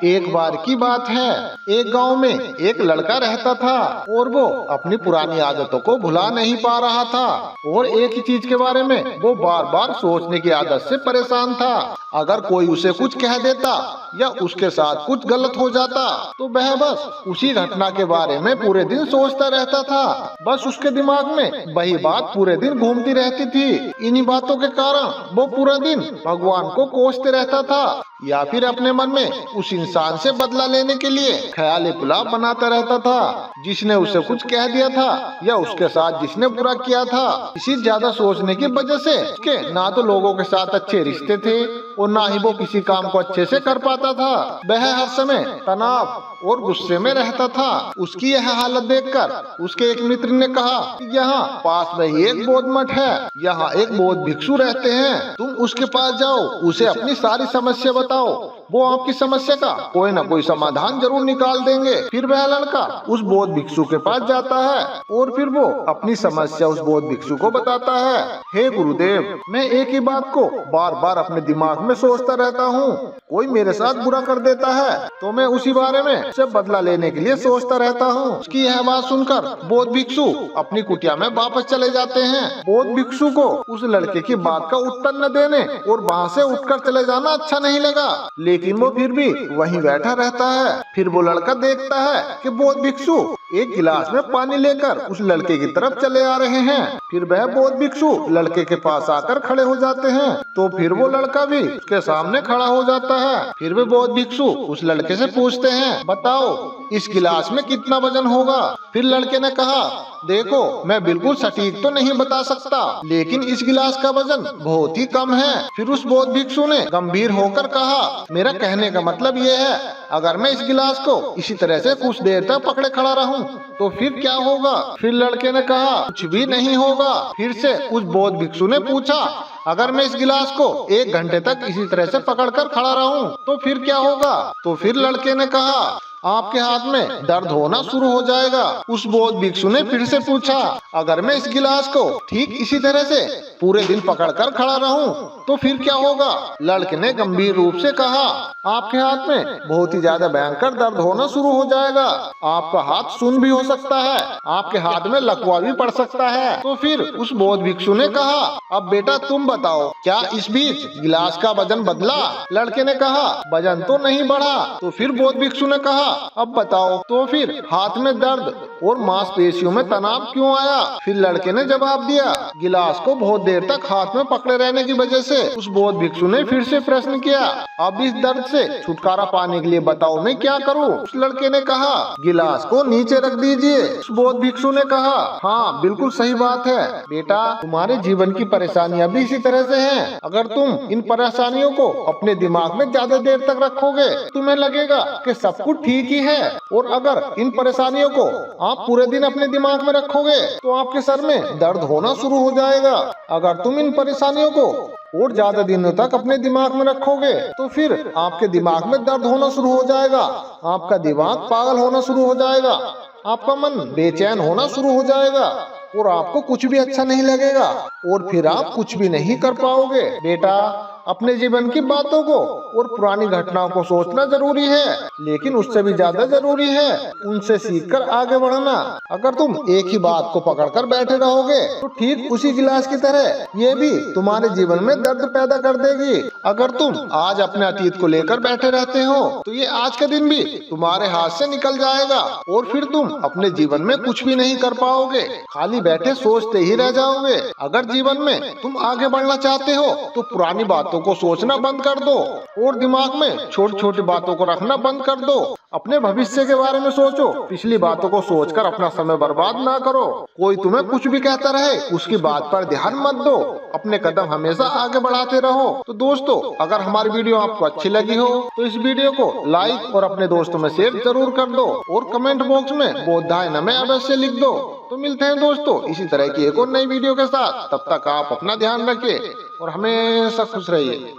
एक बार की बात है, एक गांव में एक लड़का रहता था और वो अपनी पुरानी आदतों को भुला नहीं पा रहा था और एक ही चीज के बारे में वो बार बार सोचने की आदत से परेशान था। अगर कोई उसे कुछ कह देता या उसके साथ कुछ गलत हो जाता तो वह बस उसी घटना के बारे में पूरे दिन सोचता रहता था। बस उसके दिमाग में वही बात पूरे दिन घूमती रहती थी। इन्हीं बातों के कारण वो पूरा दिन भगवान को कोसते रहता था या फिर अपने मन में उस इंसान से बदला लेने के लिए ख्याली पुलाव बनाता रहता था जिसने उसे कुछ कह दिया था या उसके साथ जिसने बुरा किया था। इसी ज्यादा सोचने की वजह से उसके ना तो लोगों के साथ अच्छे रिश्ते थे और ना ही वो किसी काम को अच्छे से कर पाता था। वह हर समय तनाव और गुस्से में रहता था। उसकी यह हालत देखकर उसके एक मित्र ने कहा कि यहाँ पास में ही एक बौद्ध मठ है, यहाँ एक बौद्ध भिक्षु रहते हैं, तुम उसके पास जाओ, उसे अपनी सारी समस्या बताओ, वो आपकी समस्या का कोई न कोई समाधान जरूर निकाल देंगे। फिर वह लड़का उस बौद्ध भिक्षु के पास जाता है और फिर वो अपनी समस्या उस बौद्ध भिक्षु को बताता है। हे गुरुदेव, मैं एक ही बात को बार बार अपने दिमाग में सोचता रहता हूँ, कोई मेरे साथ बुरा कर देता है तो मैं उसी बारे में से बदला लेने के लिए सोचता रहता हूँ। उसकी यह बात सुनकर बौद्ध भिक्षु अपनी कुटिया में वापस चले जाते हैं। बौद्ध भिक्षु को उस लड़के की बात का उत्तर न देने और वहाँ से उठकर चले जाना अच्छा नहीं लगा, लेकिन वो फिर भी वहीं बैठा रहता है। फिर वो लड़का देखता है कि बौद्ध भिक्षु एक गिलास में पानी लेकर उस लड़के की तरफ चले आ रहे हैं। फिर वह बौद्ध भिक्षु लड़के के पास आकर खड़े हो जाते हैं तो फिर वो लड़का भी उसके सामने खड़ा हो जाता है। फिर वे बौद्ध भिक्षु उस लड़के से पूछते हैं, बताओ इस गिलास में कितना वजन होगा। फिर लड़के ने कहा, देखो मैं बिल्कुल सटीक तो नहीं बता सकता, लेकिन इस गिलास का वजन बहुत ही कम है। फिर उस बौद्ध भिक्षु ने गंभीर होकर कहा, मेरा कहने का मतलब ये है, अगर मैं इस गिलास को इसी तरह से कुछ देर तक पकड़े खड़ा रहूं तो फिर क्या होगा। फिर लड़के ने कहा, कुछ भी नहीं होगा। फिर से उस बौद्ध भिक्षु ने पूछा, अगर मैं इस गिलास को 1 घंटे तक इसी तरह से पकड़कर खड़ा रहूं तो फिर क्या होगा। तो फिर लड़के ने कहा, आपके हाथ में दर्द होना शुरू हो जाएगा। उस बौद्ध भिक्षु ने फिर से पूछा, अगर मैं इस गिलास को ठीक इसी तरह से पूरे दिन पकड़कर खड़ा रहूं तो फिर क्या होगा। लड़के ने गंभीर रूप से कहा, आपके हाथ में बहुत ही ज्यादा भयंकर दर्द होना शुरू हो जाएगा, आपका हाथ सुन्न भी हो सकता है, आपके हाथ में लकवा भी पड़ सकता है। तो फिर उस बौद्ध भिक्षु ने कहा, अब बेटा तुम बताओ, क्या इस बीच गिलास का वजन बदला। लड़के ने कहा, वजन तो नहीं बढ़ा। तो फिर बौद्ध भिक्षु ने कहा, अब बताओ, तो फिर हाथ में दर्द और मांसपेशियों में तनाव क्यों आया। फिर लड़के ने जवाब दिया, गिलास को बहुत देर तक हाथ में पकड़े रहने की वजह से। उस बौद्ध भिक्षु ने फिर से प्रश्न किया, अब इस दर्द से छुटकारा पाने के लिए बताओ मैं क्या करूं। उस लड़के ने कहा, गिलास को नीचे रख दीजिए। उस बौद्ध भिक्षु ने कहा, हाँ बिल्कुल सही बात है बेटा, तुम्हारे जीवन की परेशानियां भी इसी तरह से हैं। अगर तुम इन परेशानियों को अपने दिमाग में ज्यादा देर तक रखोगे तुम्हें लगेगा कि सब कुछ ठीक ही है, और अगर इन परेशानियों को आप पूरे दिन अपने दिमाग में रखोगे तो आपके सर में दर्द होना शुरू हो जाएगा। अगर तुम इन परेशानियों को और ज्यादा दिनों तक अपने दिमाग में रखोगे तो फिर आपके दिमाग में दर्द होना शुरू हो जाएगा, आपका दिमाग पागल होना शुरू हो जाएगा, आपका मन बेचैन होना शुरू हो जाएगा और आपको कुछ भी अच्छा नहीं लगेगा और फिर आप कुछ भी नहीं कर पाओगे। बेटा, अपने जीवन की बातों को और पुरानी घटनाओं को सोचना जरूरी है, लेकिन उससे भी ज्यादा जरूरी है उनसे सीखकर आगे बढ़ना। अगर तुम एक ही बात को पकड़कर बैठे रहोगे तो ठीक उसी गिलास की तरह ये भी तुम्हारे जीवन में दर्द पैदा कर देगी। अगर तुम आज अपने अतीत को लेकर बैठे रहते हो तो ये आज का दिन भी तुम्हारे हाथ से निकल जाएगा और फिर तुम अपने जीवन में कुछ भी नहीं कर पाओगे, खाली बैठे सोचते ही रह जाओगे। अगर जीवन में तुम आगे बढ़ना चाहते हो तो पुरानी बातों को सोचना बंद कर दो और दिमाग में छोटी छोटी बातों को रखना बंद कर दो। अपने भविष्य के बारे में सोचो, पिछली बातों को सोचकर अपना समय बर्बाद ना करो। कोई तुम्हें कुछ भी कहता रहे उसकी बात पर ध्यान मत दो, अपने कदम हमेशा आगे बढ़ाते रहो। तो दोस्तों, अगर हमारी वीडियो आपको अच्छी लगी हो तो इस वीडियो को लाइक और अपने दोस्तों में शेयर जरूर कर दो और कमेंट बॉक्स में बोधाय नमः अवश्य लिख दो। तो मिलते हैं दोस्तों इसी तरह की एक और नई वीडियो के साथ। तब तक आप अपना ध्यान रखिए और हमेशा खुश रहिए।